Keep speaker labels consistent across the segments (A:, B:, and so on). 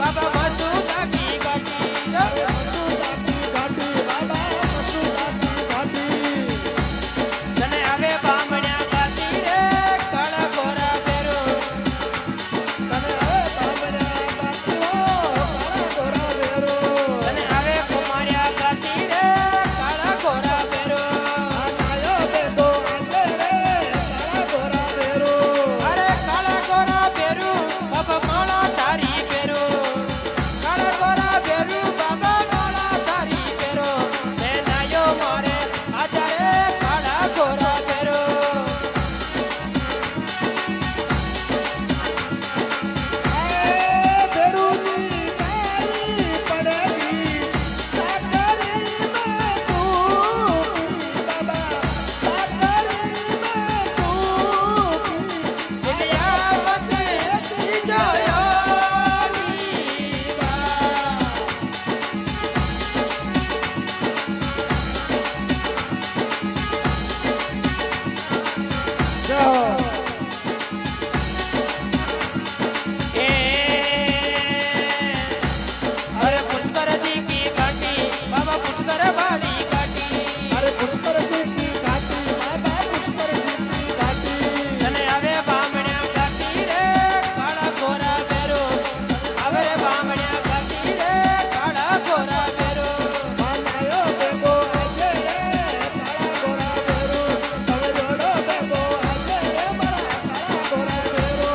A: बाबा मसूदा की घाटी
B: मसूदा की घाटी बाबा मसूदा की घाटी
A: तने आवे बामण्या गाती रे काळा गोरा बेरो
B: तने आवे बामण्या गाती हो काळा गोरा बेरो
A: तने आवे कुमारिया गाती रे काळा गोरा बेरो
B: आयो बेदो आंदे रे काळा गोरा बेरो
A: अरे काळा गोरा बेरू बाबा माळा तारी बेरो काळा गोरा बेरू बाबा माळा तारी बेरो मैं नायो मारे आजा रे काळा गोरा बेरो
B: बेरू जी कारी पड़ेगी साकरी में तू बाबा साकरी में तू
A: दिलिया मते जोयो नीवा ए अरे पुष्कर जी की घाटी बाबा पुष्कर वाली घाटी
B: अरे पुष्कर जी की घाटी बाबा पुष्कर जी की घाटी
A: तने आवे बामण्या घाटी रे काळा गोरा बेरो आवे रे बामण्या घाटी रे काळा गोरा बेरो
B: मानायो बेगो आजे रे काळा गोरा बेरो तवे जोडो बेगो आजे रे मारा काळा गोरा बेरो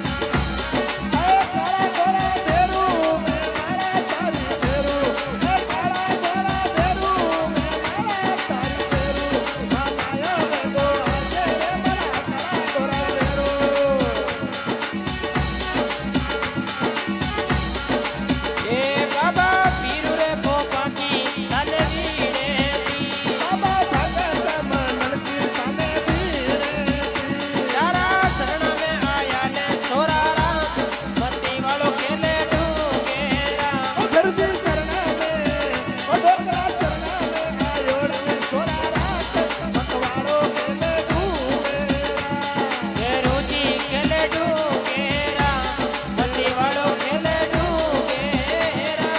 B: अरे काळा गोरा बेरो मैं मारा तारी बेरो ए काळा गोरा बेरो मैं मारा तारी बेरो मानायो बेगो आजे रे मारा काळा गोरा बेरो
A: ए बाबा पीरू रे पोपा की तलवी रे दी
B: बाबा भगत मनन की तने धीरे
A: तारा शरण में आया ने छोरा राम मती वालो केले डूंगेरा
B: गुरुजी चरण में ओ ढोकरा चरण में आयोड़ में छोरा रात मकवाड़ो केले डूबेरा
A: बेरू जी केले डूंगेरा मती वालो केले डूंगेरा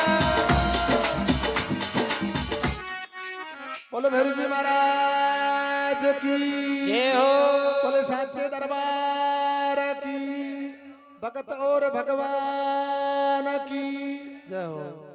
B: बोलो भैरू जी महाराज की
A: जय हो
B: बोले साचे दरबार की भगत और भगवान की जय हो।